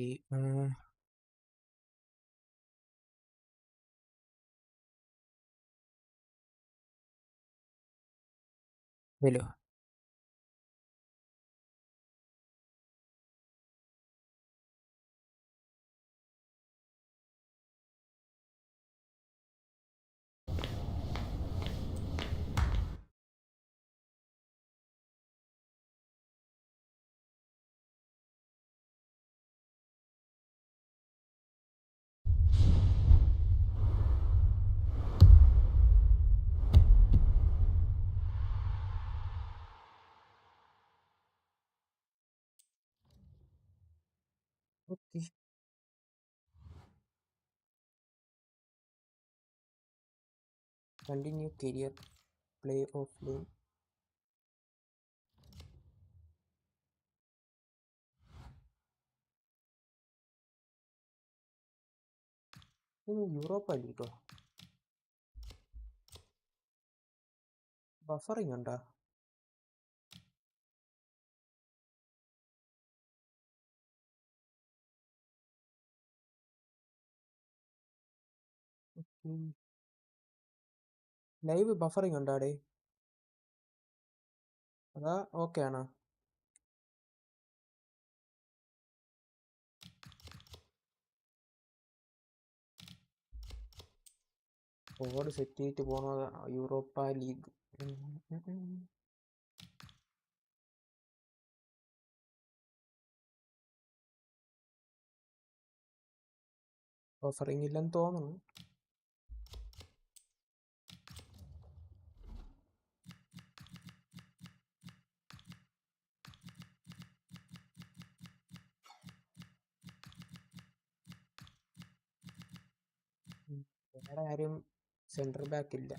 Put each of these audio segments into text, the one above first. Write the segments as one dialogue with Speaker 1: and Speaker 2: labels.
Speaker 1: Okay. Hello. Okay. Continue career play of lane. Europa League. Buffering under. Live buffering under. Okay. Anna. What city to Europa League? Buffering illan തോന്നുന്നു. വേറെ ആരും central back ഇല്ല.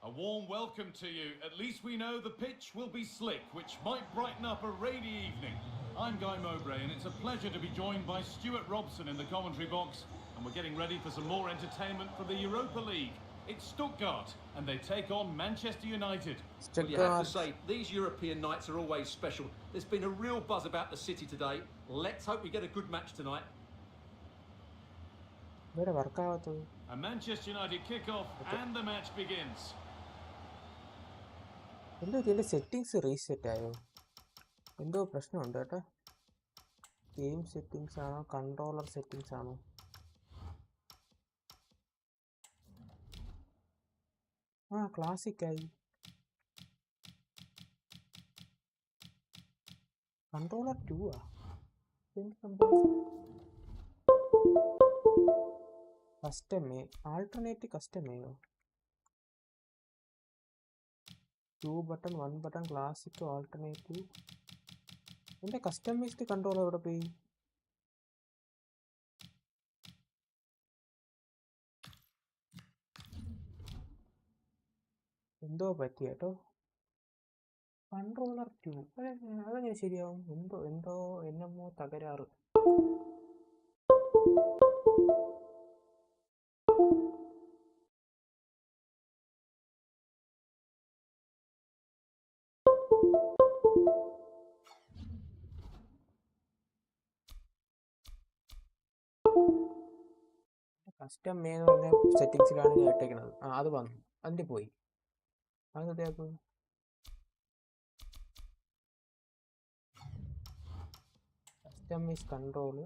Speaker 2: A warm welcome to you. At least we know the pitch will be slick, which might brighten up a rainy evening. I'm Guy Mowbray, and it's a pleasure to be joined by Stuart Robson in the commentary box. And we're getting ready for some more entertainment from the Europa League. It's Stuttgart, and they take on Manchester United.
Speaker 3: Well, you have to say, these European nights are always special. There's been a real buzz about the city today. Let's hope we get a good match tonight.
Speaker 2: A Manchester United kick-off and the match begins.
Speaker 1: ഇതിൻ്റെ settings reset ആയോ? എന്തോ പ്രശ്നമുണ്ട് കേട്ടോ. Game settings ആണോ controller settings ആണോ? Classic ആയി. Controller 2 custom alternative കസ്റ്റമേയോ? 2 button 1 button classic alternative. എൻ്റെ കസ്റ്റമൈസ്ഡ് കൺട്രോളർ എവിടെ പോയി? എന്തോ പറ്റി കേട്ടോ. കൺട്രോളർ 2 അതെങ്ങനെ ശരിയാവും? എന്തോ എന്നമോ തകരാറ്. കസ്റ്റം എന്ന് പറഞ്ഞ സെറ്റിങ്സിലാണ് ഞാൻ ഇട്ടേക്കണത്. അത് വന്നു, അതിൻ്റെ പോയി. അതെന്താ കസ്റ്റമൈസ് കൺട്രോൾ.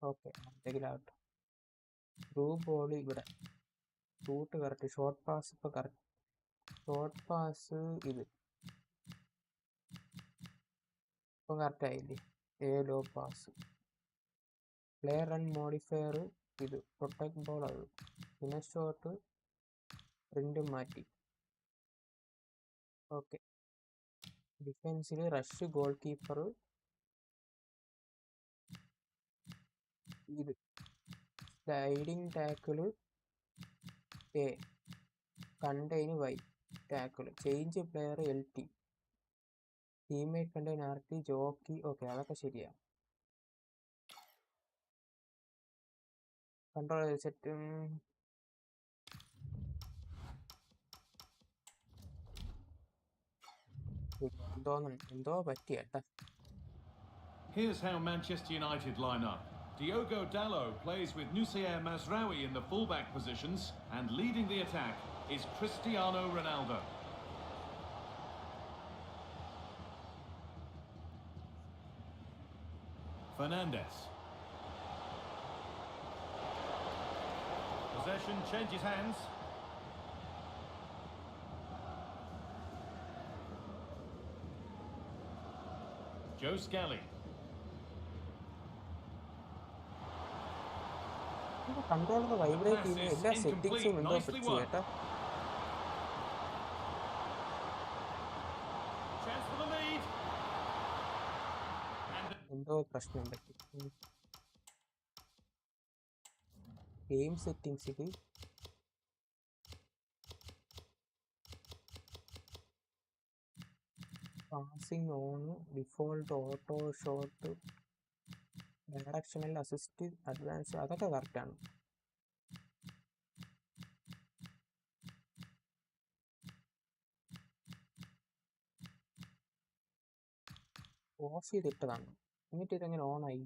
Speaker 1: ഓക്കെ, എന്തെങ്കിലാവട്ടെ. ത്രൂ ബോൾ ഇവിടെ, ഷൂട്ട് കറക്റ്റ്, ഷോർട്ട് പാസ് ഇപ്പോൾ കറക്റ്റ്. ഷോർട്ട് പാസ് ഇത് ഇപ്പം കറക്റ്റ് ആയില്ലേ? Low pass, play run modifier ഇത്, പ്രൊട്ടക്ട് ബോൾ അത്, പിന്നെ ഷോട്ട് പ്രിന്റ് മാറ്റി. ഓക്കെ. ഡിഫൻസിൽ റഷ്, ഗോൾ കീപ്പർ, ഇത് sliding tackle A, contain Y, tackle change player LT, teammate contain RT, jockey. Okay, അതൊക്കെ ശരിയാ. Control set. എന്തോ പറ്റിയേട്ടാ.
Speaker 2: Here's how Manchester United line up. Diogo Dalot plays with Nusair Mazraoui in the fullback positions, and leading the attack is Cristiano Ronaldo. Fernandes. Possession changes hands. Joe Scally.
Speaker 1: Control vibrate ചെയ്യുന്ന എല്ലാ സെറ്റിംഗ്സും എന്തോ പറ്റി കേട്ടാ. എന്തോ പ്രശ്നം പറ്റി. Game സെറ്റിംഗ്സിൽ passing on, default auto shot, directional assist, advance, അതൊക്കെ കറക്റ്റാണ്. ഓഫ് ചെയ്തിട്ടതാണ്, എന്നിട്ട് ഇതെങ്ങനെ ഓണായി?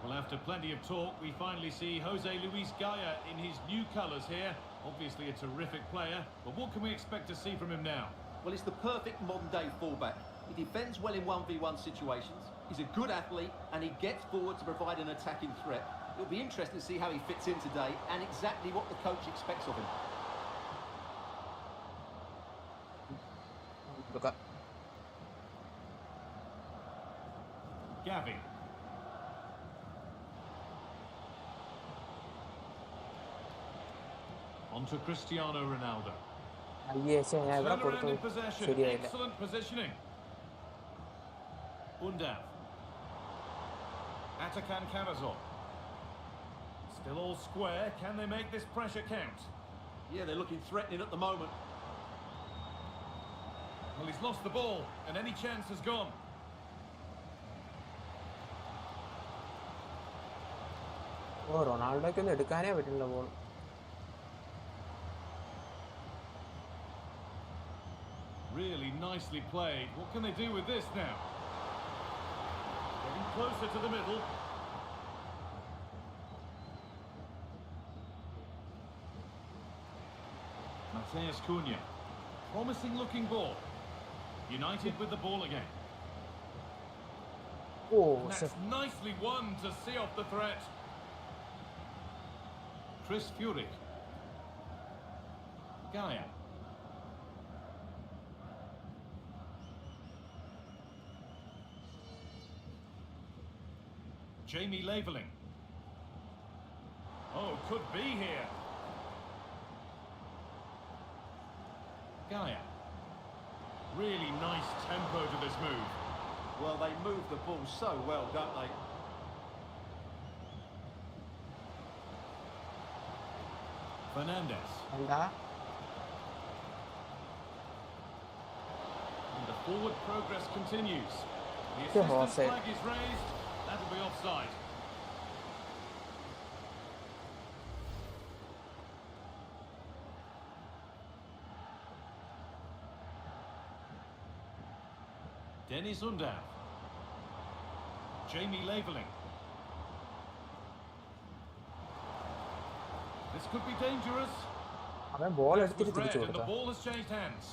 Speaker 2: Well, after plenty of talk, we finally see Jose Luis Gaya in his new colours here. Obviously a terrific player, but what can we expect to see from him now?
Speaker 3: Well, it's the perfect modern-day fullback. He defends well in 1v1 situations, he's a good athlete, and he gets forward to provide an attacking threat. It'll be interesting to see how he fits in today and exactly what the coach expects of him.
Speaker 1: Look up.
Speaker 2: Gavi. On to Cristiano Ronaldo. Turnaround in possession. Excellent positioning. Undav. Atakan Kavazov. Still all square. Can they make this pressure count?
Speaker 3: Yeah, they're looking threatening at the moment.
Speaker 2: Well, he's lost the ball, and any chance has gone.
Speaker 1: റൊണാൾഡോയ്ക്ക് ഒന്നും എടുക്കാനേ പറ്റില്ല ball.
Speaker 2: Really nicely played. What can they do with this now? Getting closer to the middle. Mateus Cunha. Promising looking ball. United with the ball again.
Speaker 1: Oh,
Speaker 2: and that's nicely won to see off the threat. Chris Furyk. Gaya. Jamie Laveling. Oh, could be here. Gaya. Really nice tempo to this move.
Speaker 3: Well, they move the ball so well, don't they?
Speaker 2: Fernandes. And the forward progress continues. The assistant's flag is raised. That'll be offside. Dennis Undav. Jamie Laveling. This could be dangerous.
Speaker 1: അവൻ ball
Speaker 2: That
Speaker 1: എടുത്തിട്ട്
Speaker 2: was red,
Speaker 1: തിരിച്ചു
Speaker 2: and the
Speaker 1: കൊടുത്തു.
Speaker 2: ball has changed hands.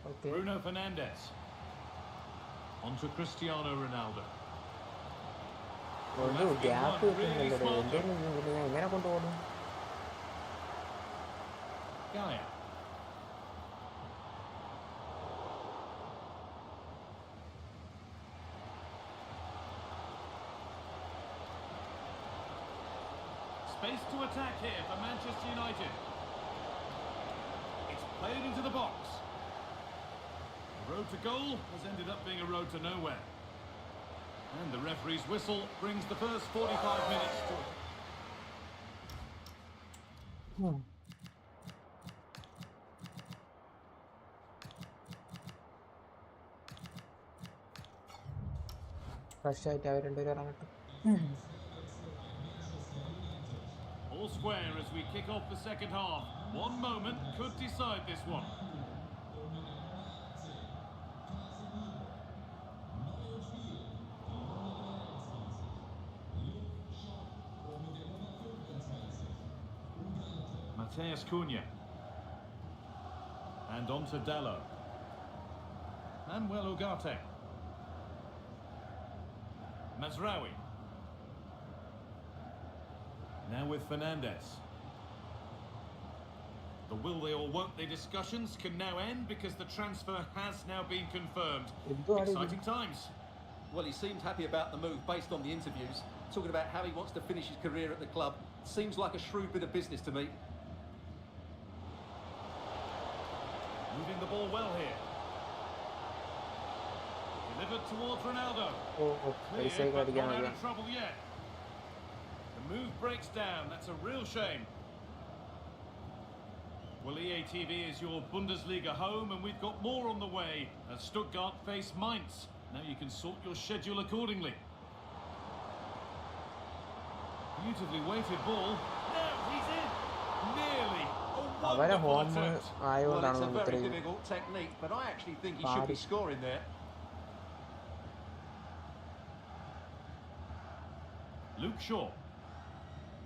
Speaker 1: Okay.
Speaker 2: Bruno Fernandes. On to Cristiano Ronaldo.
Speaker 1: ഒരു gap കിട്ടുന്നില്ലടേ. എന്തെങ്കിലും എങ്ങനെ കൊണ്ടുപോകണം?
Speaker 2: Gaya. space to attack here for Manchester United. It's played into the box. The road to goal has ended up being a road to nowhere. And the referee's whistle brings the first 45 minutes to... All square as we kick off the second half. One moment could decide this one. Mateus Cunha. And on to Dallo. Manuel Ugarte. Mazraoui. Now with Fernandez. The will they or won't they discussions can now end because the transfer has now been confirmed. Exciting times.
Speaker 3: Well, he seemed happy about the move based on the interviews. Talking about how he wants to finish his career at the club. Seems like a shrewd bit of business to me.
Speaker 2: Moving the ball well here. Delivered towards Ronaldo. Clear, but not out of trouble yet. The move breaks down. That's a real shame. Well, EA TV is your Bundesliga home, and we've got more on the way as Stuttgart face Mainz. Now you can sort your schedule accordingly. Beautifully weighted ball. Now he's in. Nearly. A wonderful attempt.
Speaker 3: Well, it's a very difficult technique, but I actually think he should be scoring there.
Speaker 2: Luke Shaw.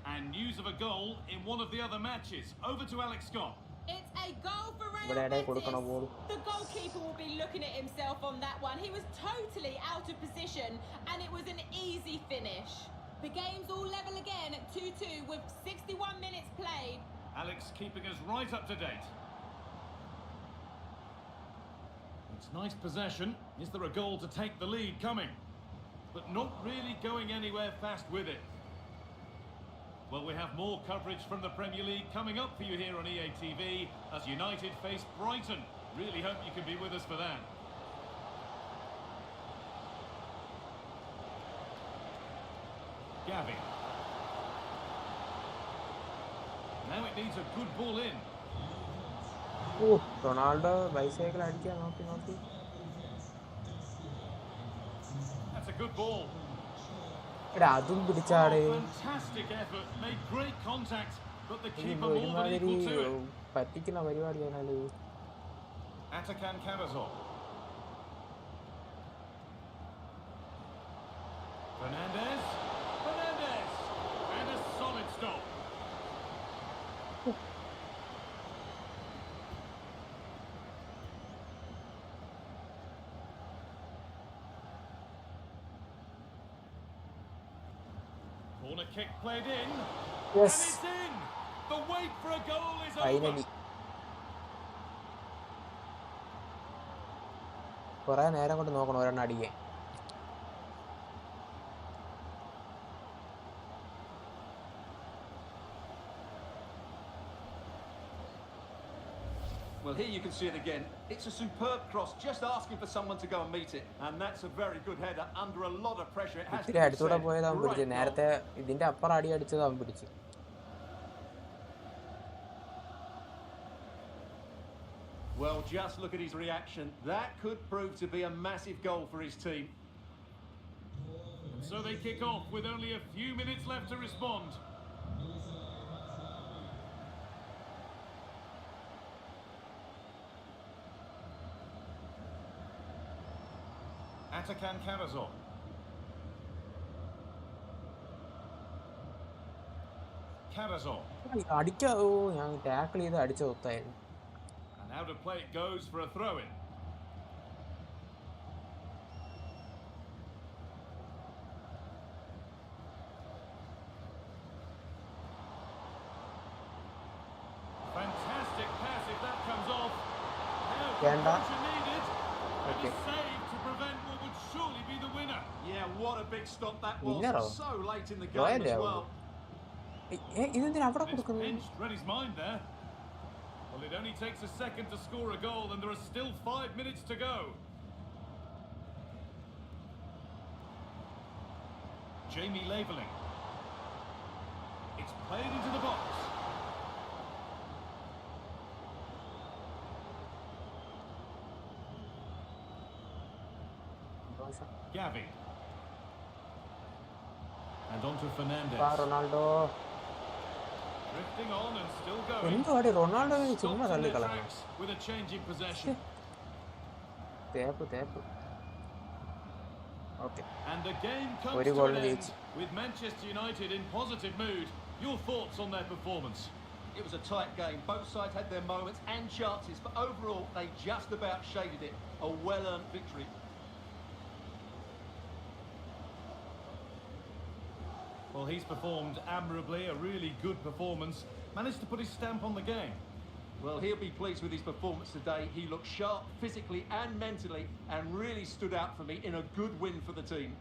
Speaker 2: And news of a goal in one of the other matches. Over to Alex Scott.
Speaker 4: It's a goal for Real Betis. The goalkeeper will be looking at himself on that one. He was totally out of position, and it was an easy finish. The game's all level again at 2-2 with 61 minutes played.
Speaker 2: Alex keeping us right up to date. It's nice possession. Is there a goal to take the lead coming? But not really going anywhere fast with it. Well, we have more coverage from the Premier League coming up for you here on EA TV as United face Brighton. Really hope you can be with us for that. Gavi. Now it needs a good ball in.
Speaker 1: Oh, Ronaldo bicycle addiya noki.
Speaker 2: That's a good ball.
Speaker 1: Fantastic
Speaker 2: effort, made great contact, but the keeper more than equal to it. Atakan Cavazor. Fernandez. And a solid stop. Corner kick played in.
Speaker 1: Yes.
Speaker 2: And it's in. The wait for a goal is
Speaker 1: Finally. Kora നേരം കൊണ്ട് നോക്കണം ഒരെണ്ണം അടിക്കാൻ.
Speaker 3: Well, here you can see it again. It's a superb cross, just asking for someone to go and meet it. And that's a very good header under a lot of pressure. It has to be said. Well, just look at his reaction. That could prove to be a massive goal for his team.
Speaker 2: And so they kick off with only a few minutes left to respond. Atakan Cavazor. And out of play it goes for a throw-in. Fantastic pass if that comes off. Now needed. Okay. Save to prevent what would surely be the winner.
Speaker 3: Yeah, what a big stop that was. So late in the game as well.
Speaker 1: ഇതെന്തിനാ അവിടെ
Speaker 2: It's
Speaker 1: കൊടുക്കുന്നത്?
Speaker 2: pinched Reddy's mind there. Well, it only takes a second to score a goal, and there are still 5 minutes to go. Jamie Labeling. It's played into the box. Gavi. And on to Fernandez.
Speaker 1: Ronaldo
Speaker 2: Drifting on and still going.
Speaker 1: എന്തുവാടി Ronaldo ചുമ്മാ
Speaker 2: Stopped in their
Speaker 1: തള്ളിക്കളഞ്ഞു.
Speaker 2: tracks with a change in possession.
Speaker 1: തേപ്പ്. Okay.
Speaker 2: And the game comes
Speaker 1: ഒരു
Speaker 2: to
Speaker 1: goal
Speaker 2: an end
Speaker 1: ജയിച്ചു.
Speaker 2: with Manchester United in positive mood. Your thoughts on their performance?
Speaker 3: It was a tight game. Both sides had their moments and chances, but overall they just about shaded it. A well-earned victory.
Speaker 2: Well, he's performed admirably, a really good performance. Managed to put his stamp on the game.
Speaker 3: Well, he'll be pleased with his performance today. He looked sharp physically and mentally and really stood out for me in a good win for the team.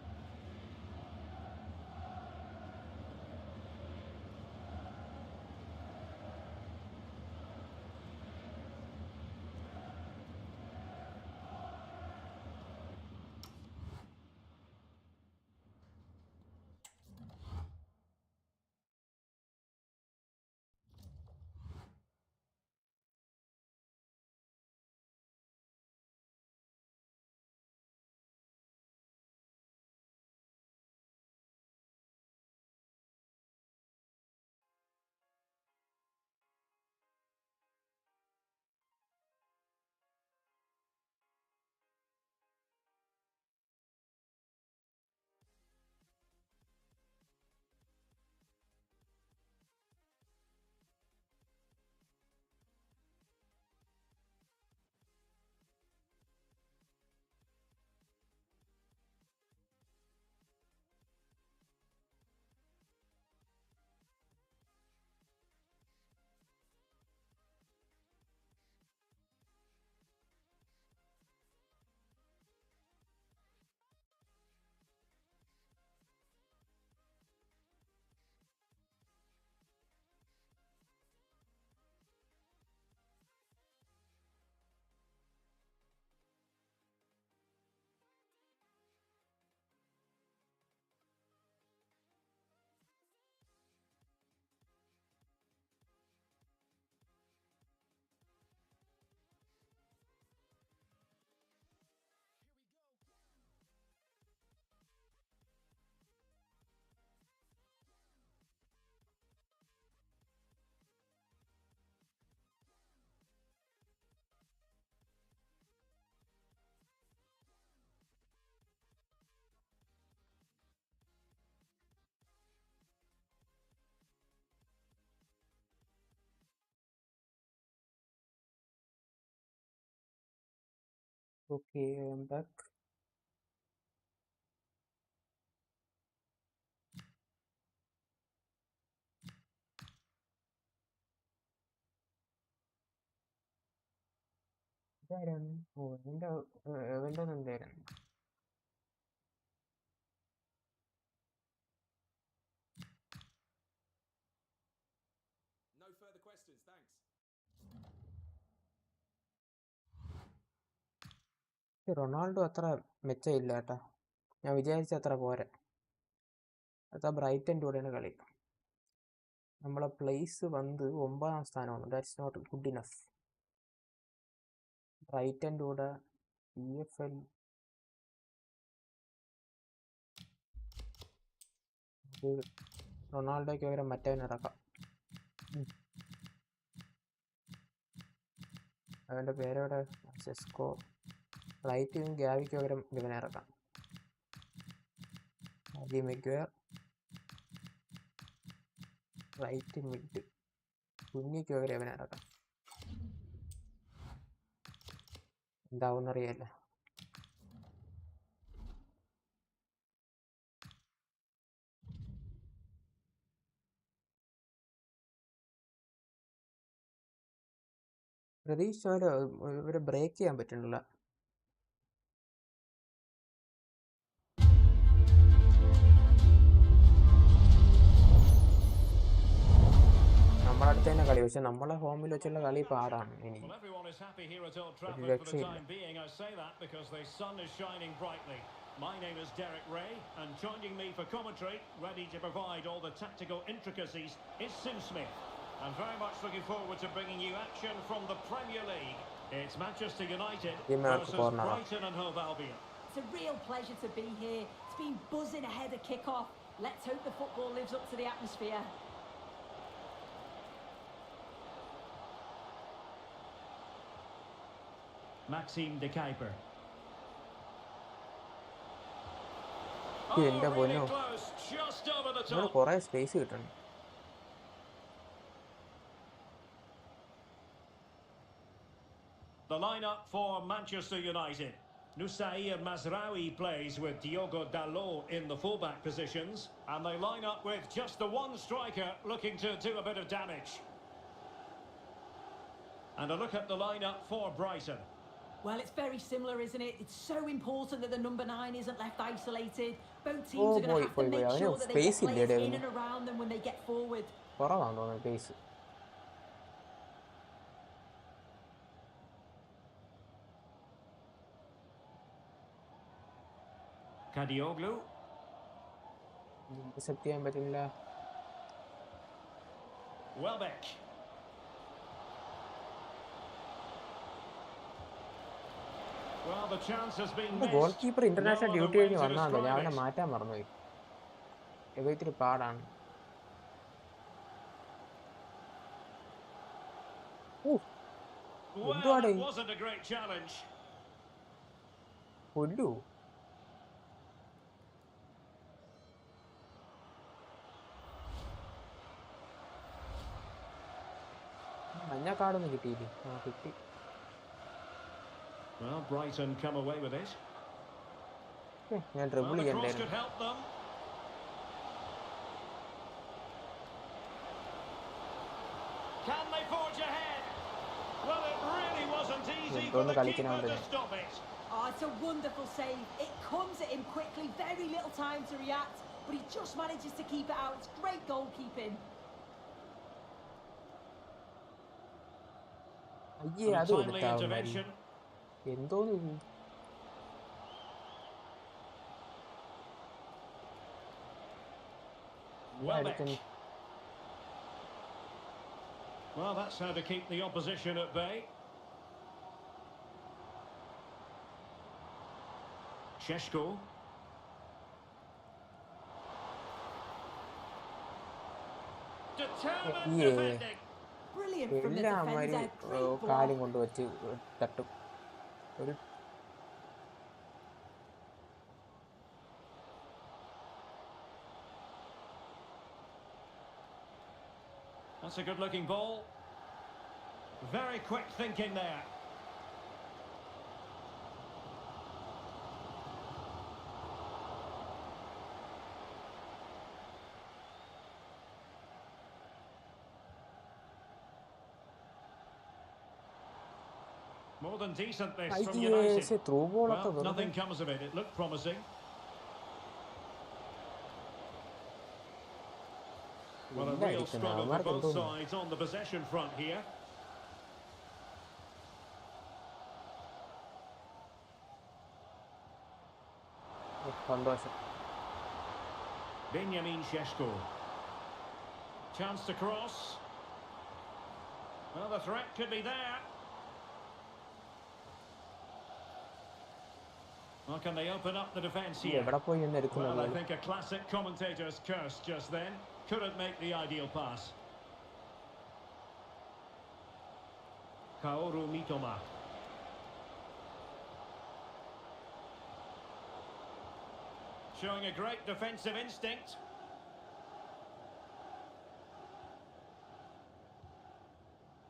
Speaker 1: Okay, I'm back. ഇതാരാണ്? ഇവന്റെ എന്തായിരുന്നു?
Speaker 5: No further questions, thanks.
Speaker 1: Ronaldo അത്ര മെച്ചമില്ല കേട്ടാ. ഞാൻ വിചാരിച്ച അത്ര പോരാ. അതാ ബ്രൈറ്റൻ്റെ കൂടെയാണ് കളി. നമ്മളെ പ്ലേസ് വന്ന് 9ാം സ്ഥാനമാണ്. That's not good enough. ബ്രൈറ്റൻ്റെ കൂടെ EFL റൊണാൾഡോയ്ക്ക് പകരം മറ്റവനിറക്കാം. അവൻ്റെ പേരവിടെ സെസ്കോ. റൈറ്റ് ഗ്യാവിക്ക് പകരം ഇവനെ ഇറക്കാം. Harry Maguire. റൈറ്റ് മിഡ് കുഞ്ഞിക്ക് പകരം ഇവനെ ഇറക്കാം. എന്താവുന്നറിയാല്ല. പ്രതീക്ഷ ഇവരെ ബ്രേക്ക് ചെയ്യാൻ പറ്റുന്നില്ല. നമ്മുടെ അടുത്ത് തന്നെ കളി, പക്ഷെ നമ്മളെ ഹോമിൽ വെച്ചുള്ള കളി പാടാണ് ഇനി.
Speaker 2: Well, everyone is happy here at Old
Speaker 1: ഒരു
Speaker 2: Trafford for the
Speaker 1: രക്ഷയില്ല.
Speaker 2: time being. I say that because the sun is shining brightly. My name is Derek Ray, and joining me for commentary, ready to provide all the tactical intricacies, is Sim Smith. I'm very much looking forward to bringing you action from the Premier League. It's Manchester United versus Brighton and Hove Albion.
Speaker 5: It's a real pleasure to be here. It's been buzzing ahead of kick-off. Let's hope the football lives up to the atmosphere.
Speaker 2: Maxime de Kuiper.
Speaker 1: എൻ്റെ പൊന്നോ, നമ്മൾ കുറേ space കിട്ടണം.
Speaker 2: The lineup for Manchester United. Nusair Mazraoui plays with Diogo Dalot in the fullback positions, and they line up with just the one striker looking to do a bit of damage. And a look at the lineup for Brighton.
Speaker 5: Well, it's very similar, isn't it? It's so important that the number 9 isn't left isolated. Both teams are going to have to make sure that they get players in and around them when they get forward.
Speaker 1: കുറവാണ് തോന്നുന്നു pace.
Speaker 2: Kadioglu.
Speaker 1: Intercept ചെയ്യാൻ പറ്റില്ല.
Speaker 2: Welbeck. Well, the chance has been missed.
Speaker 1: Goal keeper international duty കഴിഞ്ഞ് വന്നാണല്ലോ, ഞാൻ അവനെ മാറ്റാൻ മറന്നുപോയി. ഇത്തിരി പാടാണ്. എന്തുവാടേ കൊല്ലു. മഞ്ഞ കാർഡൊന്നും കിട്ടിയില്ലേ? ആ കിട്ടി.
Speaker 2: Well, Brighton come away with it.
Speaker 1: ഞാൻ triple ചെയ്യണ്ടായിരുന്നു.
Speaker 2: Can they forge ahead? Well, it really wasn't easy for the keeper to stop it.
Speaker 5: Oh, it's a wonderful save. It comes at him quickly, very little time to react, but he just manages to keep it out. It's great goalkeeping.
Speaker 1: അയ്യേ, അത് കൊടുത്താ എന്തോന്ന്.
Speaker 2: Well, that's how to keep the opposition at bay. Sheshko. Determined defending.
Speaker 5: Brilliant from the defender.
Speaker 1: കാലും കൊണ്ട് വെച്ച് തട്ടും. ഒരു
Speaker 2: That's a good-looking ball. Very quick thinking there. More than decent this from United. Well, nothing comes of it. It looked promising. Well, a real struggle for both sides on the possession front here. Benjamin Sheshko. Chance to cross. Well, the threat could be there. Well, can they open up the defence here? Well, I think a classic commentator's curse just then. Couldn't make the ideal pass. Kaoru Mitoma. Showing a great defensive instinct.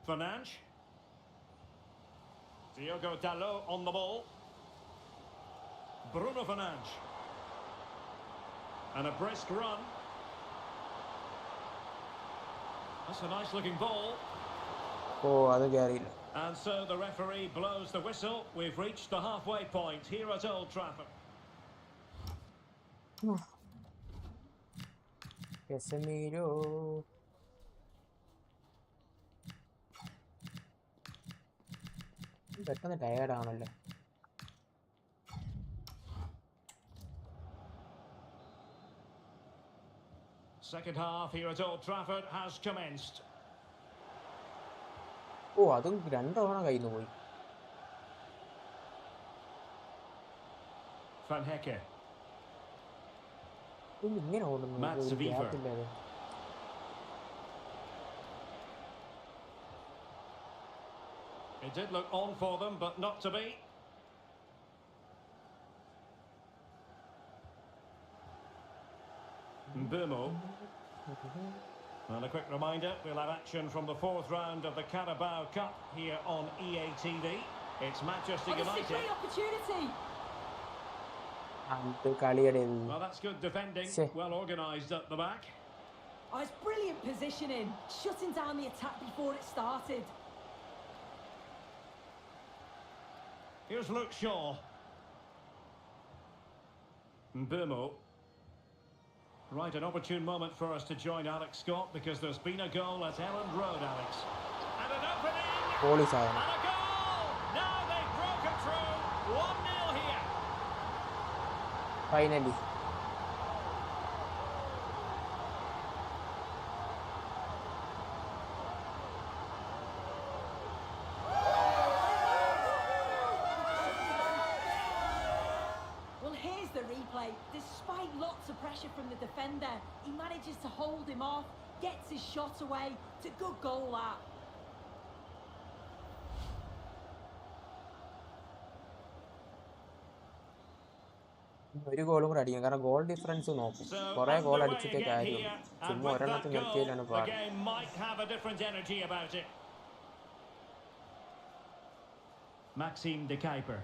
Speaker 2: Fernandes. Diogo Dalot on the ball. Bruno Fernandes. And a brisk run. That's a nice looking ball. And so the referee blows the whistle. We've reached the halfway point here at Old Trafford.
Speaker 1: പെട്ടെന്ന് ടയേർഡാണല്ലോ.
Speaker 2: Second half here at Old Trafford has commenced.
Speaker 1: ഓ അതും 2 തവണ കയ്യിൽ നിന്ന് പോയി.
Speaker 2: Van Hecke.
Speaker 1: ഇങ്ങനെ ഓടുന്നു ഗ്യാപ്പില്ലാതെ.
Speaker 2: It did look on for them, but not to be. Mbumo. And a quick reminder, we'll have action from the 4th round of the Carabao Cup here on EA TV. It's Manchester United.
Speaker 5: It's a great opportunity.
Speaker 2: Well, that's good defending. Well organised at the back.
Speaker 5: Oh, it's brilliant positioning, shutting down the attack before it started.
Speaker 2: Here's Luke Shaw. Mbumo. Right, an opportune moment for us to join Alex Scott because there's been a goal at Elland Road, Alex. And an opening! And a goal! Now they've broken through. 1-0 here.
Speaker 1: Finally.
Speaker 5: Despite lots of pressure from the defender, he manages to hold him off, gets his shot away. It's a good goal, that.
Speaker 1: ഒരു ഗോളും കൂടെ അടിക്കും, കാരണം goal difference നോക്കും. കുറെ goal അടിച്ചിട്ടേ കാര്യമുള്ളൂ, ചുമ്മാ ഒരെണ്ണത്തിൽ നിർത്തിയിലാണ് പാട്.
Speaker 2: Maxime de Kuiper.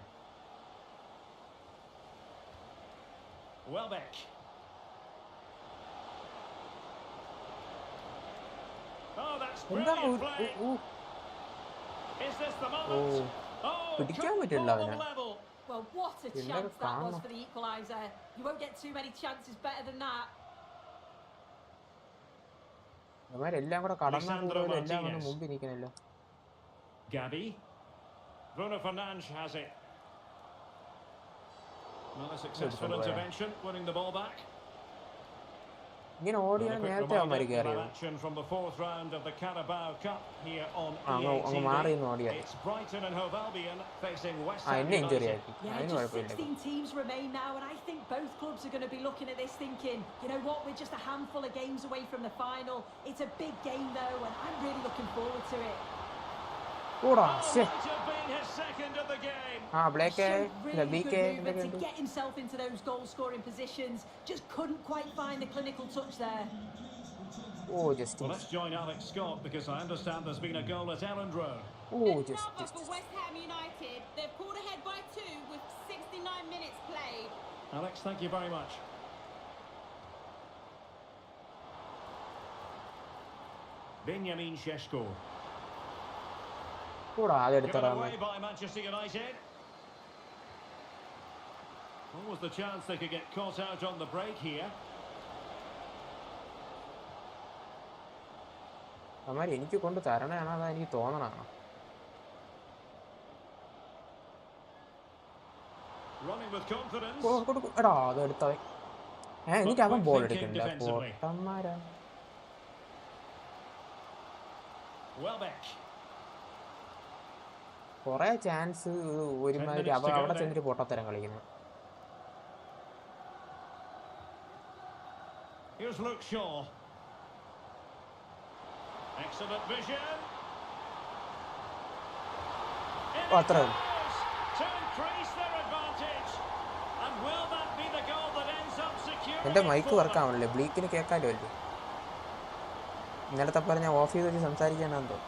Speaker 2: Welbeck. Oh, that's brilliant play. Is this the moment? Oh, level.
Speaker 5: Well, what a chance that was for the equaliser. You won't get too many chances better than that.
Speaker 2: Gabi. Bruno Fernandes has it. Not a successful intervention, winning the ball back. Action from the 4th round of the Carabao Cup here on EA TV. It's Brighton and Hove Albion facing West Ham United.
Speaker 5: Yeah, just 16 teams remain now, and I think both clubs are going to be looking at this thinking, you know what, we're just a handful of games away from the final. It's a big game though, and I'm really looking forward to it.
Speaker 2: His second of the game.
Speaker 5: Really good movement to get himself into those goal-scoring positions. Just couldn't quite find the clinical touch there.
Speaker 1: Oh, just.
Speaker 2: Well, let's join Alex Scott because I understand there's been a goal at Elland Road.
Speaker 4: Oh, just. For West Ham United, they've pulled ahead by 2 with 69 minutes played.
Speaker 2: Alex, thank you very much. Benjamin Šeško. Given away by Manchester United. What was the chance they could get caught out on the break here?
Speaker 1: എനിക്ക് കൊണ്ട് തരണേണോ അതാ എനിക്ക് തോന്നണോ? എടാ അത് എടുത്തവൻ എനിക്ക് അവൻ ball എടുക്കണ്ട പൊട്ടന്മാരാ. കൊറേ ചാൻസ് ഒരുമാതിരി അവിടെ ചെന്നിട്ട് പൊട്ടത്തരം കളിക്കുന്നു.
Speaker 2: Here's Luke Shaw. Excellent vision.
Speaker 1: അത്ര
Speaker 2: To increase their advantage. And will that be the goal that ends up securing?
Speaker 1: എന്റെ മൈക്ക് വർക്കാവണല്ലേ, ബ്ലീക്കിന് കേൾക്കാലോ അല്ലേ. ഇന്നലത്തെ പറഞ്ഞ ഓഫ് ചെയ്ത് വെച്ച് സംസാരിക്കാനാന്തോ.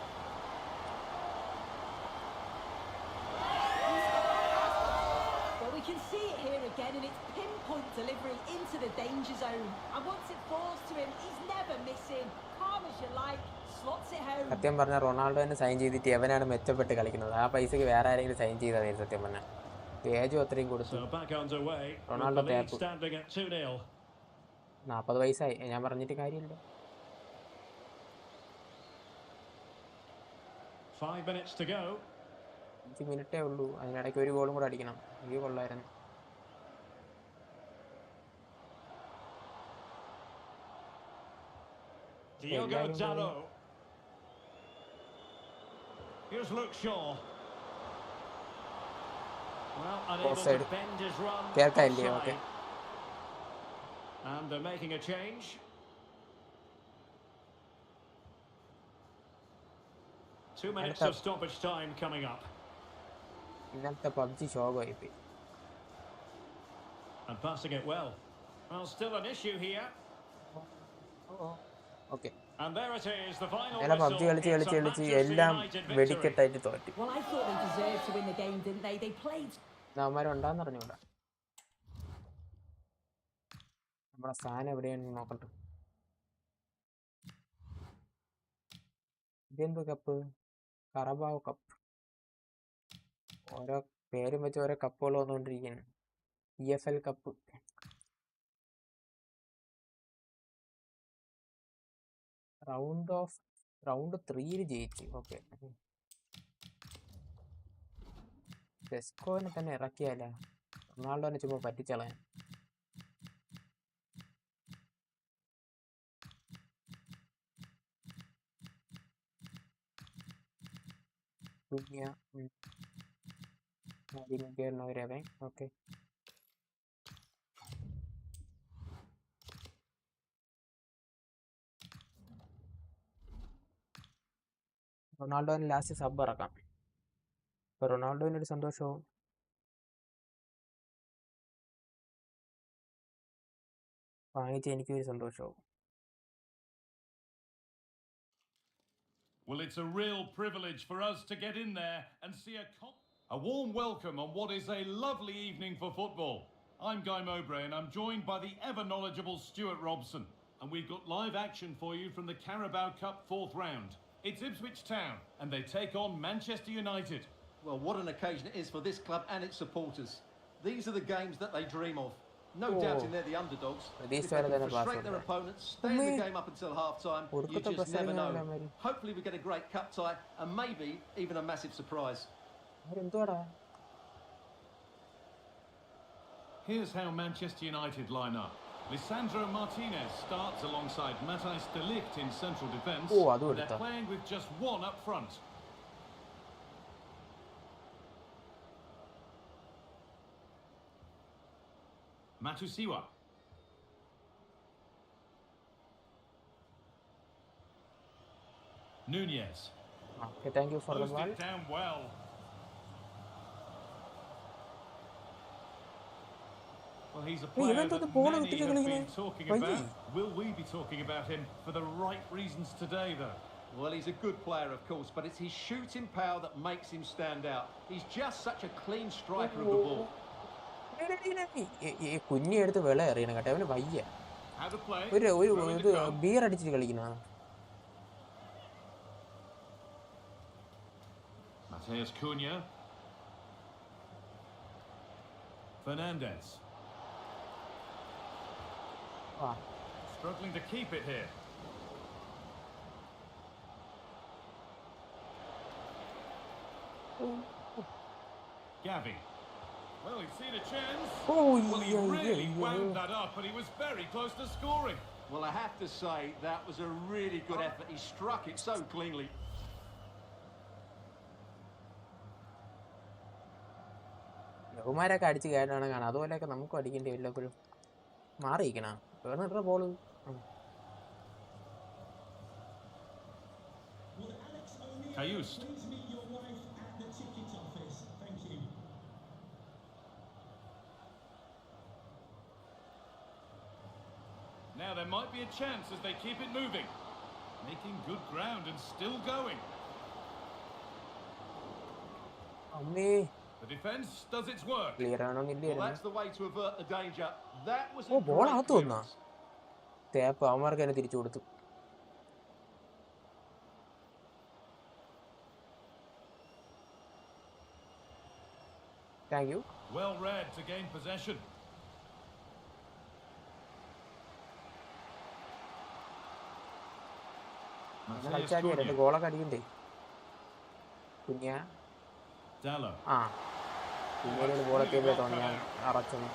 Speaker 5: Delivery into the danger zone, and once it falls to him, he's never missing. Calm as you like, slots it home.
Speaker 1: സത്യം പറഞ്ഞ റൊണാൾഡോനെ sign ചെയ്തിട്ട് എവനാണ് മെച്ചപ്പെട്ട് കളിക്കുന്നത്. ആ പൈസക്ക് വേറെ ആരെങ്കിലും സൈൻ ചെയ്താൽ സത്യം പറഞ്ഞാൽ ഏജും അത്രയും കൊടുത്തു. റൊണാൾഡോ 40 വയസ്സായി, ഞാൻ പറഞ്ഞിട്ട് കാര്യമില്ല.
Speaker 2: 5 minutes to go.
Speaker 1: 5 മിനിറ്റേ ഉള്ളൂ, അതിനിടയ്ക്ക് ഒരു ഗോളും കൂടെ അടിക്കണം. എനിക്ക് കൊള്ളായിരുന്നു.
Speaker 6: Diogo Dalot. Here's Luke Shaw. Well, unable to bend his run.
Speaker 1: Okay.
Speaker 6: And they're making a change. Two minutes of stoppage time coming up.
Speaker 1: ഇന്നത്തെ പബ്ജി ശോകമായി പോയി.
Speaker 6: And passing it well. Well, still an issue here.
Speaker 1: Okay.
Speaker 6: And there it is, the final
Speaker 1: whistle. PUBG കളിച്ച് എല്ലാം വെടിക്കെട്ടായിട്ട് തോറ്റി.
Speaker 5: Well, I thought they deserved to win the game, didn't they? They played.
Speaker 1: നാമാരും ഉണ്ടാന്ന് അറിഞ്ഞൂടാ. നമ്മുടെ സാധനം എവിടെയാണെന്ന് നോക്കട്ടെ. ഇതെന്ത് cup? കറബാവ് cup. ഓരോ പേരും വെച്ച് ഓരോ കപ്പുകൾ വന്നുകൊണ്ടിരിക്കുകയാണ്. EFL cup. റൗണ്ട് 3 ജയിച്ചു. ഓക്കെ, സെസ്കോനെ തന്നെ ഇറക്കിയാലോ? റൊണാൾഡോനെ ചുമ്മാ പറ്റിച്ചളയാൻ. ഓക്കെ, റൊണാൾഡോന് ലാസ്റ്റ് സബ് ഇറക്കാം. ഇപ്പൊ റൊണാൾഡോനൊരു സന്തോഷവും വാങ്ങിച്ച് എനിക്കൊരു സന്തോഷവും.
Speaker 2: Well, it's a real privilege for us to get in there and see a warm welcome on what is a lovely evening for football. I'm Guy Mowbray and I'm joined by the ever knowledgeable Stuart Robson, and we've got live action for you from the Carabao Cup 4th round. It's Ipswich Town and they take on Manchester United.
Speaker 3: Well, what an occasion it is for this club and its supporters. These are the games that they dream of. No doubting they're the underdogs. If they can frustrate their opponents, stay in the game up until half-time, you just never know. Hopefully we get a great cup tie and maybe even a massive surprise.
Speaker 2: Here's how Manchester United line up. Lisandro Martinez starts alongside Matthijs de Ligt in central defence. They're playing with just one up front. Matusiwa. Nunez.
Speaker 1: Okay, thank you for the ball.
Speaker 2: It down well. Well, he's a player that many have been talking about. Will we be talking about him for the right reasons today, though?
Speaker 3: Well, he's a good player, of course, but it's his shooting power that makes him stand out. He's just such a clean striker of the ball.
Speaker 1: കുഞ്ഞി എടുത്ത് വെള്ള എറിയണം കേട്ടോ, അവന് വയ്യ. ഒരു beer അടിച്ചിട്ട് കളിക്കുന്ന.
Speaker 2: Mateus Cunha. Fernandez. Struggling to keep it here. Gavi. Well, he's seen a chance. Well, he really wound that up, and he was very close to scoring.
Speaker 3: Well, I have to say, that was a really good effort. He struck it so cleanly.
Speaker 1: യഹുമാരൊക്കെ അടിച്ച് കയറ്റാണ് കാണാം, അതുപോലെയൊക്കെ നമുക്കും അടിക്കേണ്ടി വരില്ല. എപ്പോഴും മാറിയിരിക്കണ വേറെ ball.
Speaker 2: Kayust. Now there might be a chance as they keep it moving. Making good ground and still going. The defence does its work.
Speaker 3: Well, that's the way to avert the danger. That was a
Speaker 1: ball
Speaker 3: great clearance.
Speaker 1: തേപ്പ് അവന്മാർക്ക് തന്നെ തിരിച്ചു കൊടുത്തു. Thank you.
Speaker 2: Well read to gain possession.
Speaker 1: ഗോളൊക്കെ അടിക്കണ്ടേ കുഞ്ഞ.
Speaker 2: Dallo.
Speaker 1: പിന്നീട് ബോളെത്തിയപ്പോഴേ തോന്നി ഞാൻ അറച്ചൊന്നു.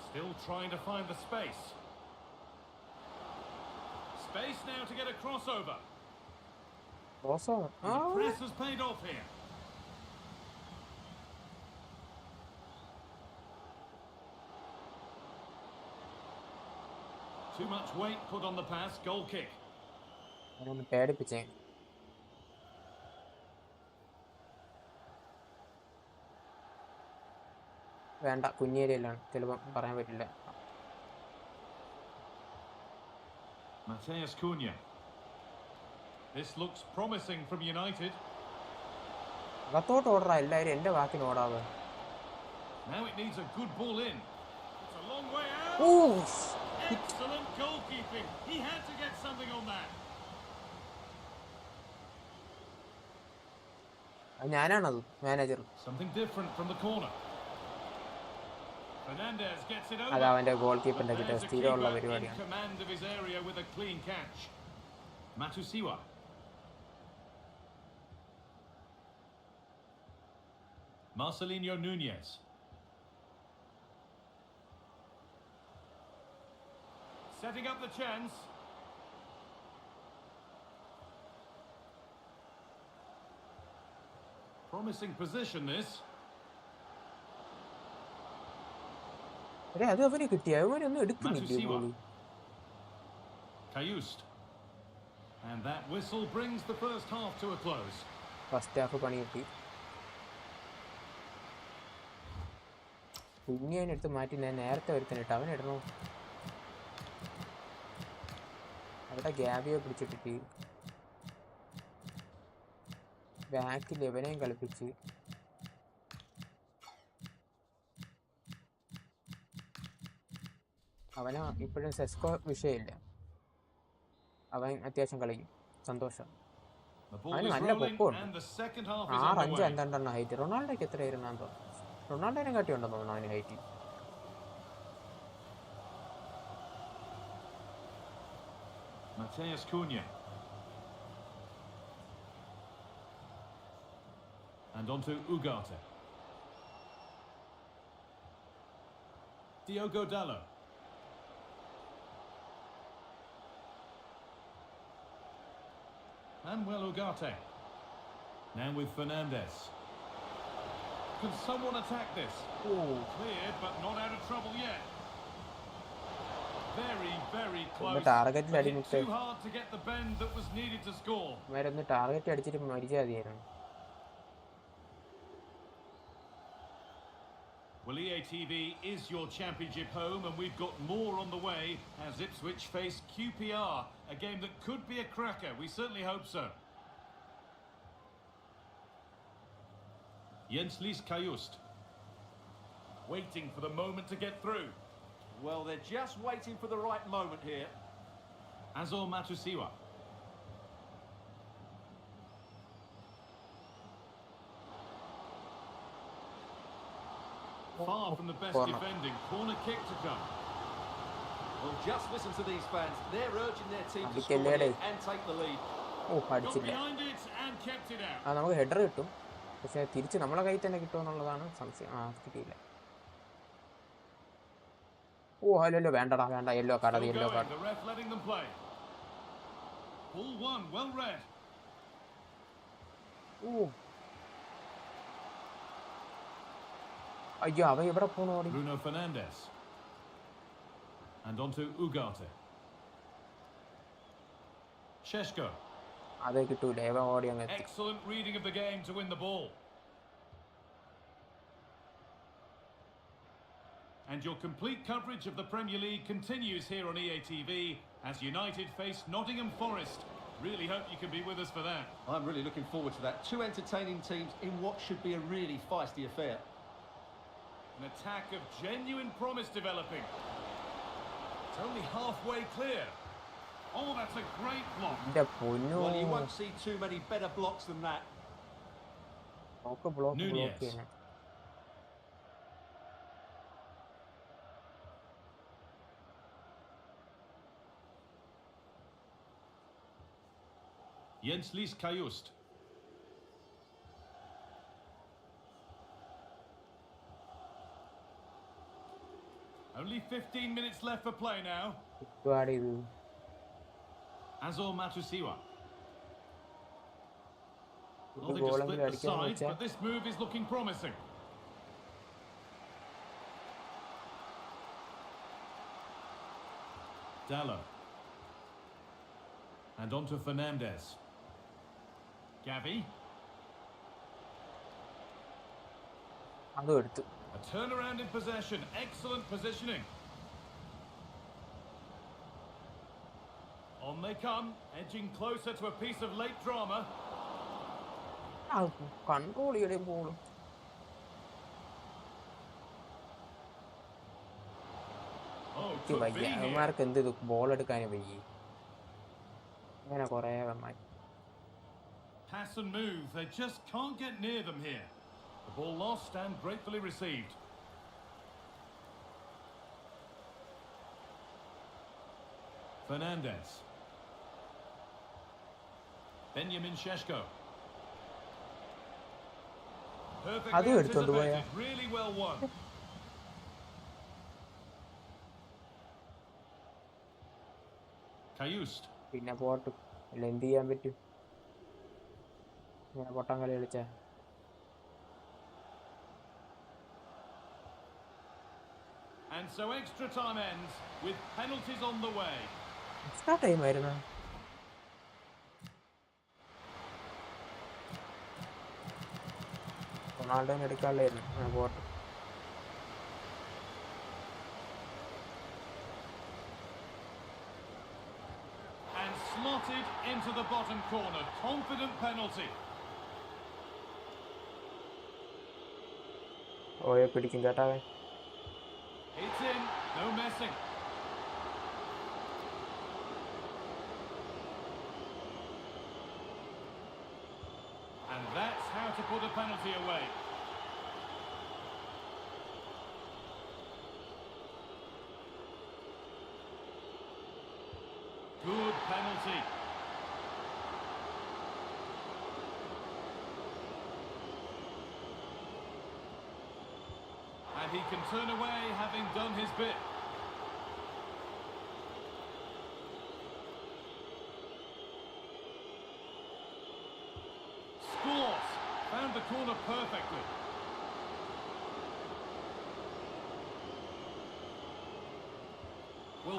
Speaker 2: Still trying to find the space. Space now to get a crossover.
Speaker 1: Crossover?
Speaker 2: The press has paid off here. Too much weight put on the pass. Goal kick.
Speaker 1: അവനൊന്ന് പേടിപ്പിച്ചേ. വേണ്ട, കുഞ്ഞേരിയല്ലാണ്, ചിലപ്പോൾ പറയാൻ പറ്റില്ല.
Speaker 2: Mateus Cunha. This looks promising from United.
Speaker 1: അകത്തോട്ട് ഓടാ, എല്ലാവരും എൻ്റെ വാക്കിന് ഓടാതെ.
Speaker 2: Now it needs a good ball in. It's a long way out. Excellent goalkeeping. He had to get something on that.
Speaker 1: ഞാനാണത് manager.
Speaker 2: Something different from the corner. Fernandez gets it over.
Speaker 1: അത് അവൻ്റെ goal കീപ്പറിന്റെ കിട്ടിയ സ്ഥിരമുള്ള പരിപാടിയാണ്.
Speaker 2: Command of his area with a clean catch. Matusiwa. Marcelinho Nunez. Setting up the chance. Promising position this.
Speaker 1: അത് അവന് കിട്ടിയ അവനൊന്നും എടുക്കുന്നില്ല.
Speaker 2: Kayust. And that whistle brings the first half to a close.
Speaker 1: First half പണി കിട്ടി. കുഞ്ഞിനെടുത്ത് മാറ്റി ഞാൻ നേരത്തെ ഒരുത്തനിട്ട് അവനിടണോ. അവിടെ ഗ്യാബിയെ പിടിച്ചിട്ടിട്ട് ബാക്കിൽ എവനെയും കളിപ്പിച്ച് അവന് ഇപ്പോഴും സെസ്കോ വിഷയമില്ല, അവൻ അത്യാവശ്യം കളിക്കും, സന്തോഷം. അവന് നല്ല പൊക്കമുണ്ട്, 6'5" എന്തെണ്ണം ഹൈറ്റ്. റൊണാൾഡോയ്ക്ക് എത്ര ഇരുന്നാന്ന് തോന്നുന്നു, റൊണാൾഡോനെ കാട്ടി ഉണ്ടെന്ന് തോന്നുന്നു അവന് height.
Speaker 2: Mateus Cunha. And on to Ugarte. Diogo Dallo. Manuel Ugarte. Now with Fernandez. Can someone attack this? Cleared, but not out of trouble yet. Very, very close. But it's too hard to get the bend that was needed to score.
Speaker 1: ഇവരൊന്ന് target അടിച്ചിട്ട് മരിച്ചാൽ മതിയായിരുന്നു.
Speaker 2: Well, EATV is your championship home, and we've got more on the way as Ipswich face QPR, a game that could be a cracker. We certainly hope so. Jens Kayust, waiting for the moment to get through.
Speaker 3: Well, they're just waiting for the right moment here.
Speaker 2: Azor Matusiwa. Far from the best defending. Corner kick to come.
Speaker 3: Well, just listen to these fans. They're urging their team to score here and take the lead.
Speaker 2: Got behind it and kept it out.
Speaker 1: നമുക്ക് header കിട്ടും, പക്ഷേ തിരിച്ച് നമ്മളെ കയ്യിൽ തന്നെ കിട്ടുമെന്നുള്ളതാണ് സംശയം. കിട്ടിയില്ല. അല്ലല്ലോ, വേണ്ടടാ, വേണ്ട. Yellow card, yellow card. അയ്യോ, അവൻ എവിടെ പോണു?
Speaker 2: Bruno Fernandez. And on to Ugarte. Šeško.
Speaker 1: അത് കിട്ടൂല, അവൻ ഓടി അങ്ങ് എത്തി.
Speaker 2: Excellent reading of the game to win the ball. And your complete coverage of the Premier League continues here on EATV as United face Nottingham Forest. Really hope you can be with us for that.
Speaker 3: I'm really looking forward to that. Two entertaining teams in what should be a really feisty affair.
Speaker 2: An attack of genuine promise developing. It's only halfway clear. Oh, that's a great block.
Speaker 3: Well, you won't see too many better blocks than that.
Speaker 2: Nunez. Jenslis Kajust. Only 15 minutes left for play now. Azor Matusiwa. Well, they just split the sides, but this move is looking promising. Dallo. And on to Fernandez. Gavi. A turnaround in possession. Excellent positioning. On they come, edging closer to a piece of late drama.
Speaker 1: Control your ball. Mark and the ball at kind of a
Speaker 2: pass and move, they just can't get near them here. The ball lost and gratefully received. Fernandez. Benjamin Sheshko. Perfectly anticipated, really well won. Kajust.
Speaker 1: പിന്നെ pot അല്ല എന്ത് ചെയ്യാൻ പറ്റും ഇങ്ങനെ പൊട്ടാൻ കളി കളിച്ചാ
Speaker 2: And so extra time ends with penalties on the way.
Speaker 1: Extra time ആയിരുന്നു റൊണാൾഡോനെ എടുക്കാനുള്ളായിരുന്നു pot
Speaker 2: Slotted into the bottom corner. Confident penalty.
Speaker 1: Oh, yeah, പിടിക്കും കേട്ടാവേ.
Speaker 2: It's in. No messing. And that's how to put a penalty away. Good penalty. And he can turn away having done his bit. Scores. Found the corner perfectly.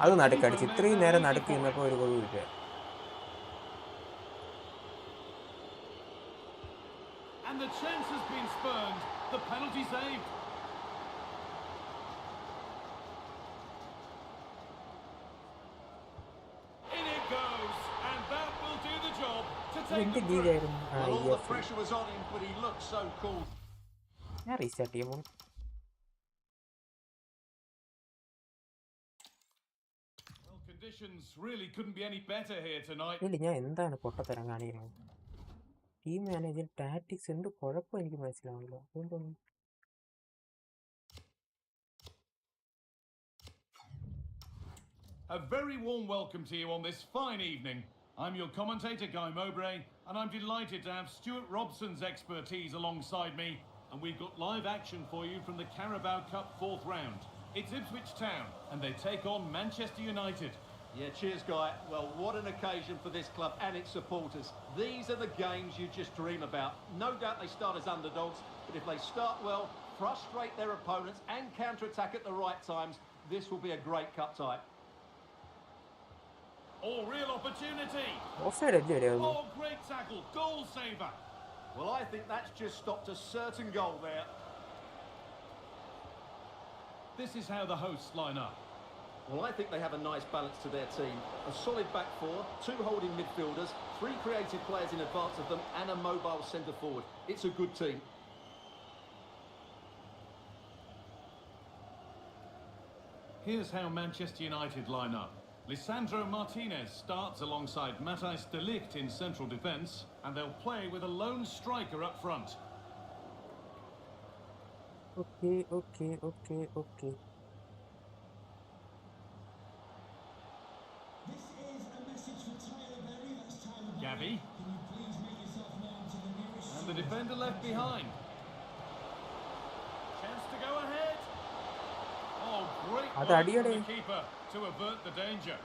Speaker 1: അത് നടുക്കടിച്ച് ഇത്രയും നേരം നടുക്ക് നിന്നപ്പോൾ ഒരു goal കിട്ടിയ
Speaker 2: And the chance has been spurned. The penalty saved. In it goes, and that will do the job to take the through.
Speaker 3: Well, all the pressure was on him, but he looked so cool.
Speaker 1: ഞാൻ restart ചെയ്യുമ്പോൾ
Speaker 2: Conditions really couldn't be any better here tonight.
Speaker 1: ഞാൻ എന്താണ് പൊട്ടത്തരം കാണിക്കുന്നത് team manager tactics എന്ത് കുഴപ്പം എനിക്ക് മനസ്സിലാവില്ല അതുകൊണ്ടൊന്നും
Speaker 2: A very warm welcome to you on this fine evening. I'm your commentator, Guy Mowbray, and I'm delighted to have Stuart Robson's expertise alongside me, and we've got live action for you from the Carabao Cup 4th round. It's Ipswich Town, and they take on Manchester United.
Speaker 3: Yeah, cheers, Guy. Well, what an occasion for this club and its supporters. These are the games you just dream about. No doubt they start as underdogs, but if they start well, frustrate their opponents and counter-attack at the right times, this will be a great cup tie.
Speaker 2: Oh, real opportunity.
Speaker 1: Oh,
Speaker 2: great tackle. Goal saver.
Speaker 3: Well, I think that's just stopped a certain goal there.
Speaker 2: This is how the hosts line up.
Speaker 3: Well, I think they have a nice balance to their team. A solid back four, 2 holding midfielders, 3 creative players in advance of them, and a mobile centre forward. It's a good team.
Speaker 2: Here's how Manchester United line up. Lisandro Martinez starts alongside Matthijs de Ligt in central defence, and they'll play with a lone striker up front.
Speaker 1: Okay.
Speaker 2: Gavi. And the defender left behind. Chance to go ahead. Oh, great work from the keeper to avert the danger.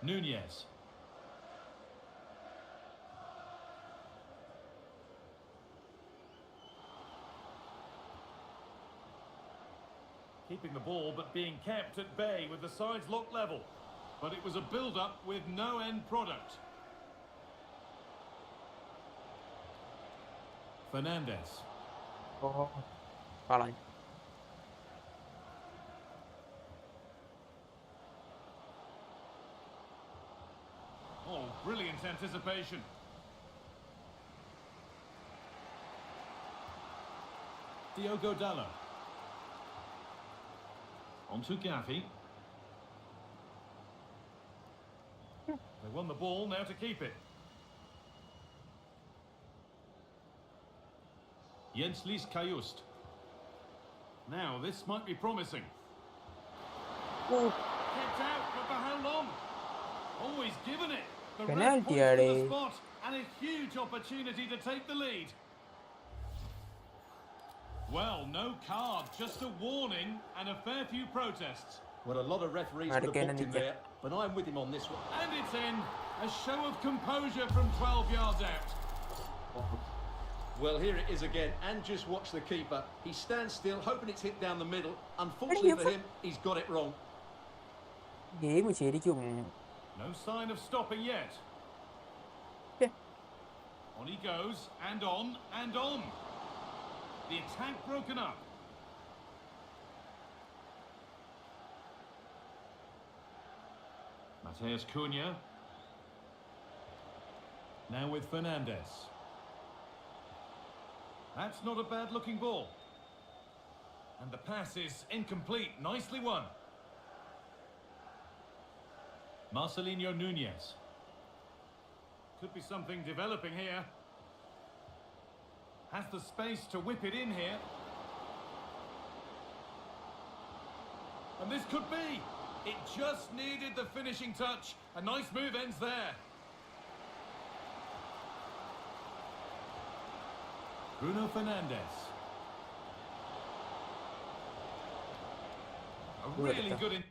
Speaker 2: Nunez. Keeping the ball but being kept at bay with the sides locked level. But it was a build-up with no end product. Fernandez.
Speaker 1: Oh, fine.
Speaker 2: Oh, brilliant anticipation. Diogo Dallo. On to Gavi. They won the ball, now to keep it. Jenslis Kajust. Now, this might be promising.
Speaker 1: Oh.
Speaker 2: Kept out, but for how long? Always given it. The red
Speaker 1: Penalty,
Speaker 2: points to the
Speaker 1: Ade.
Speaker 2: spot, and a huge opportunity to take the lead. Well, no card, just a warning and a fair few protests.
Speaker 3: Well, a lot of referees would have booked him there, but I'm with him on this one.
Speaker 2: And it's in. A show of composure from 12 yards out.
Speaker 3: Well, here it is again, and just watch the keeper. He stands still, hoping it's hit down the middle. Unfortunately for him, he's got it wrong.
Speaker 1: Game ശരിക്കും
Speaker 2: No sign of stopping yet. On he goes, and on, and on. The attack broken up. Mateus Cunha. Now with Fernandez. That's not a bad looking ball. And the pass is incomplete. Nicely won. Marcelinho Nunez. Could be something developing here. Has the space to whip it in here. And this could be. It just needed the finishing touch. A nice move ends there. Bruno Fernandez. A really good...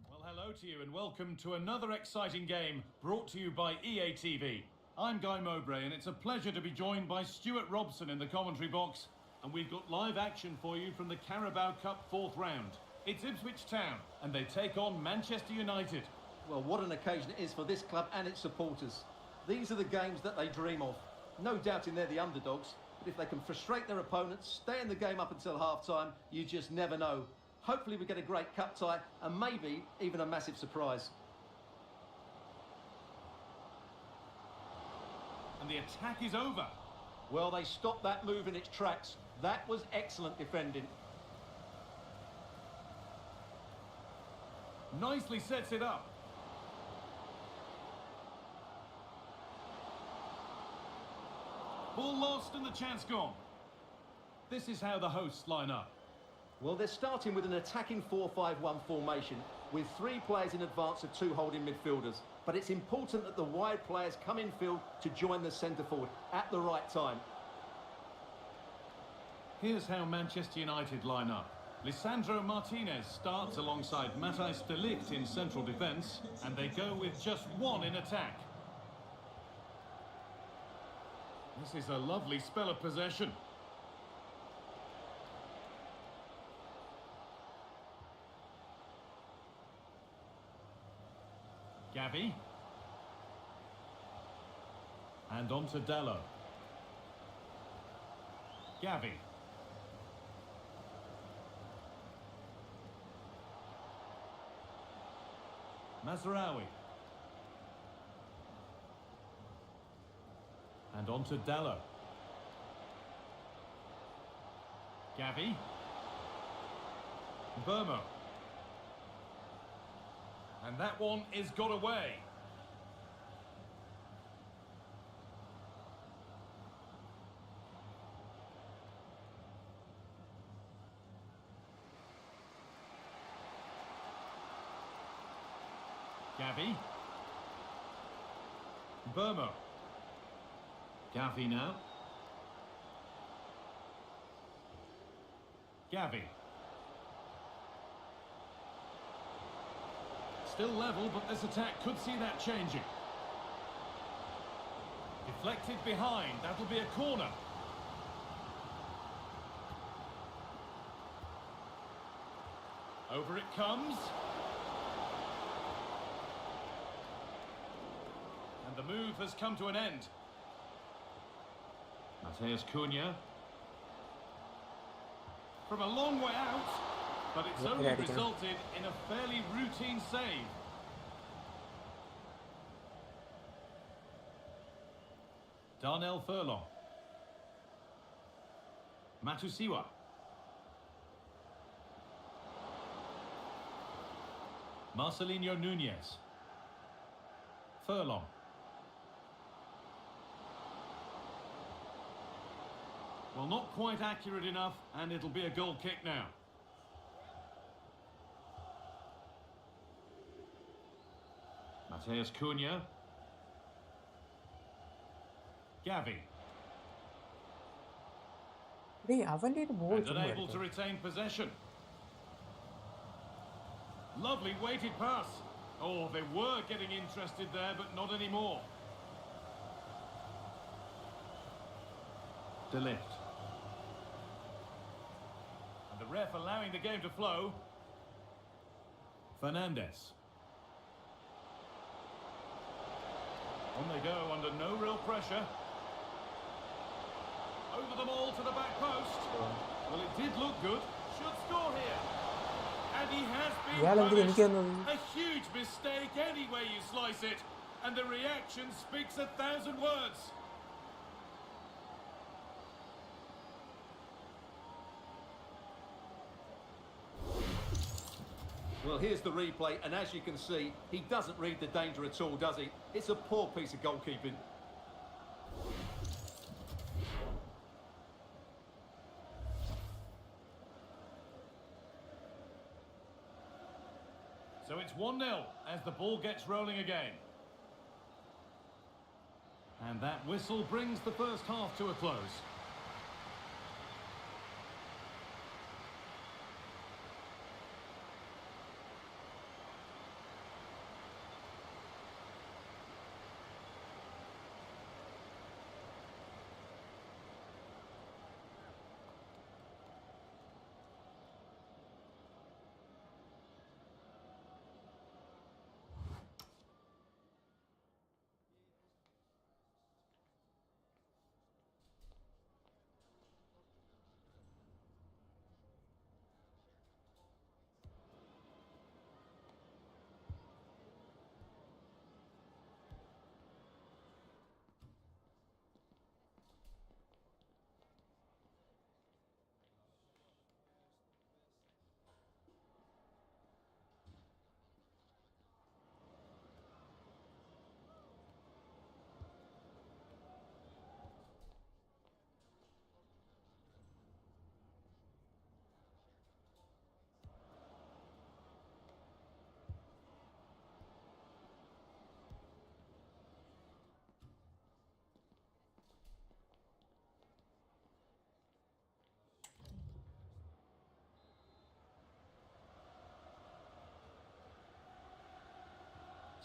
Speaker 2: Well, hello to you and welcome to another exciting game brought to you by EA TV. I'm Guy Mowbray and it's a pleasure to be joined by Stuart Robson in the commentary box. And we've got live action for you from the Carabao Cup 4th round. It's Ipswich Town and they take on Manchester United.
Speaker 3: Well, what an occasion it is for this club and its supporters. These are the games that they dream of. No doubting they're the underdogs, but if they can frustrate their opponents, stay in the game up until half-time, you just never know. Hopefully we get a great cup tie and maybe even a massive surprise.
Speaker 2: And the attack is over.
Speaker 3: Well, they stopped that move in its tracks. That was excellent defending.
Speaker 2: Nicely sets it up. Ball lost and the chance gone. This is how the hosts line up.
Speaker 3: Well, they're starting with an attacking 4-5-1 formation with 3 players in advance of 2 holding midfielders. But it's important that the wide players come in field to join the centre forward at the right time.
Speaker 2: Here's how Manchester United line up. Lisandro Martinez starts alongside Matthijs de Ligt in central defence, and they go with just one in attack. This is a lovely spell of possession. Gavi. And on to Dallo. Gavi. Mazraoui. And on to Dallo. Gavi. Burmo. And that one is got away. Gavi. Burmo. Gavi now. Gavi. Still level, but this attack could see that changing. Deflected behind. That'll be a corner. Over it comes. And the move has come to an end. Mateus Cunha. From a long way out, but it's only resulted in a fairly routine save. Darnell Furlong. Matusiwa. Marcelinho Núñez. Furlong. Well, not quite accurate enough, and it'll be a goal kick now. Mateus Cunha. Gavi. And unable to retain possession. Lovely weighted pass. Oh, they were getting interested there, but not anymore. De Ligt. And the ref allowing the game to flow. Fernandes. On they go under no real pressure. Over them all to the back post. Well, it did look good. Should score here. And he has been punished. A huge mistake any way you slice it. And the reaction speaks 1,000 words.
Speaker 3: Well, here's the replay, and as you can see, he doesn't read the danger at all, does he? It's a poor piece of goalkeeping.
Speaker 2: So it's 1-0 as the ball gets rolling again. And that whistle brings the first half to a close.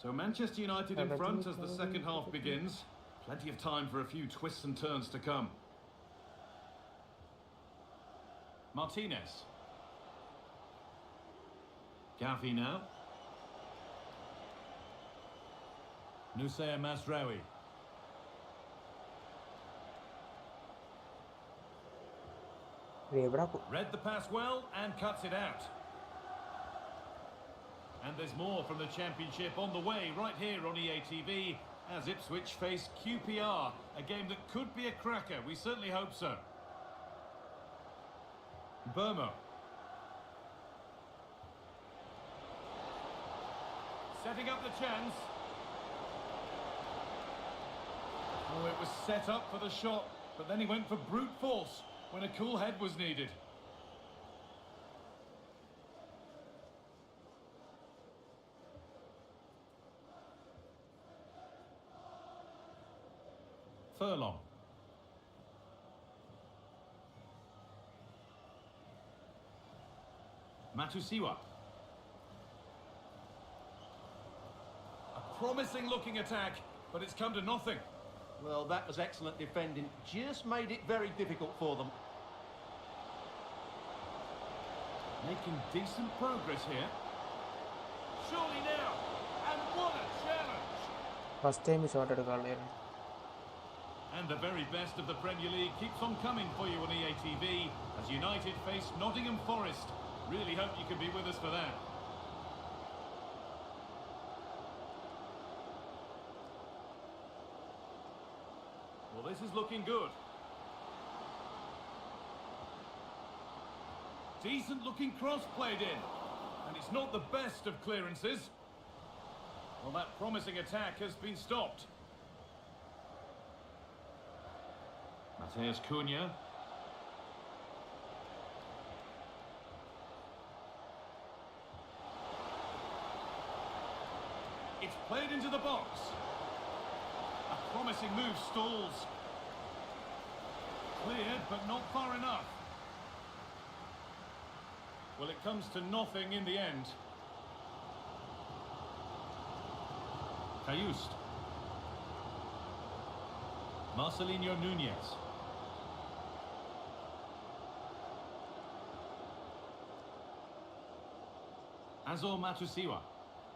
Speaker 2: So Manchester United in front as the second half begins. Plenty of time for a few twists and turns to come. Martinez. Gavi now. Nusayr Mazraoui. Read the pass well and cuts it out. And there's more from the Championship on the way right here on EA TV as Ipswich face QPR, a game that could be a cracker. We certainly hope so. Burmo. Setting up the chance. Oh, it was set up for the shot, but then he went for brute force when a cool head was needed. furlong. Matusiwa. A promising looking attack, but it's come to nothing.
Speaker 3: Well, that was excellent defending. Just made it very difficult for them.
Speaker 2: Making decent progress here. Surely now. And what a challenge.
Speaker 1: First time shot at a
Speaker 2: And the very best of the Premier League keeps on coming for you on EA TV as United face Nottingham Forest. Really hope you can be with us for that. Well, this is looking good. Decent looking cross played in. And it's not the best of clearances. Well, that promising attack has been stopped. Mateus Cunha. It's played into the box. A promising move stalls. Cleared, but not far enough. Well, it comes to nothing in the end. Cayust. Marcelinho Nunez. Azor Matusiwa.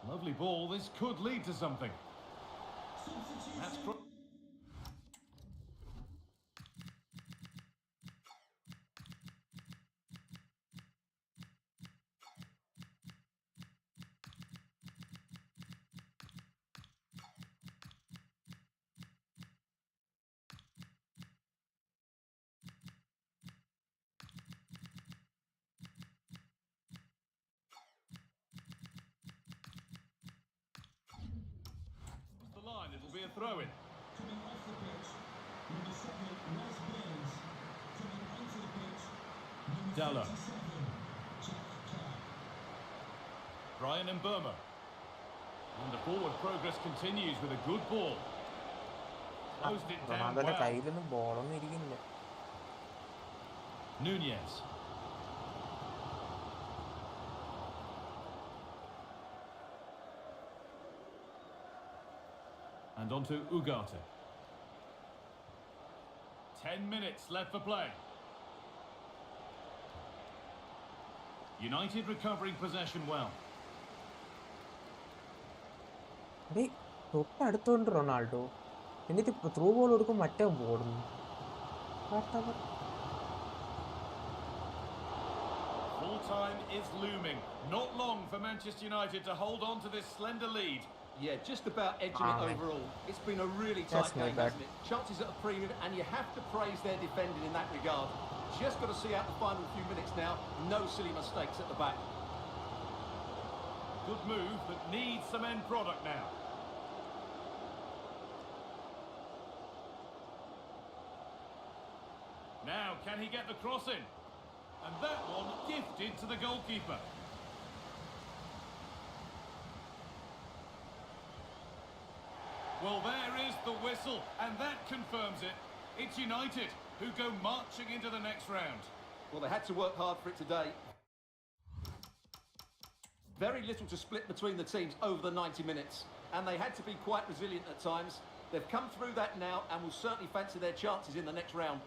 Speaker 2: Lovely ball. This could lead to something. That's it'll be a throw-in. Dalla. Brian Mbeumo. And the forward progress continues with a good ball. Closed it down well. Nunez. And on to Ugarte. 10 minutes left for play. United recovering possession well.
Speaker 1: Ronaldo. Anything through ball or come at a board.
Speaker 2: Full time is looming. Not long for Manchester United to hold on to this slender lead.
Speaker 3: Yeah, just about edging it overall. It's been a really tight game, hasn't it? Chances at a premium, and you have to praise their defending in that regard. Just got to see out the final few minutes now. No silly mistakes at the back.
Speaker 2: Good move, but needs some end product now. Now, can he get the cross in? And that one gifted to the goalkeeper. Well, there is the whistle, and that confirms it. It's United who go marching into the next round.
Speaker 3: Well, they had to work hard for it today. Very little to split between the teams over the 90 minutes, and they had to be quite resilient at times. They've come through that now and will certainly fancy their chances in the next round.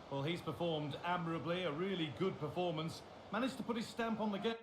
Speaker 2: Well, he's performed admirably, a really good performance. Managed to put his stamp on the game.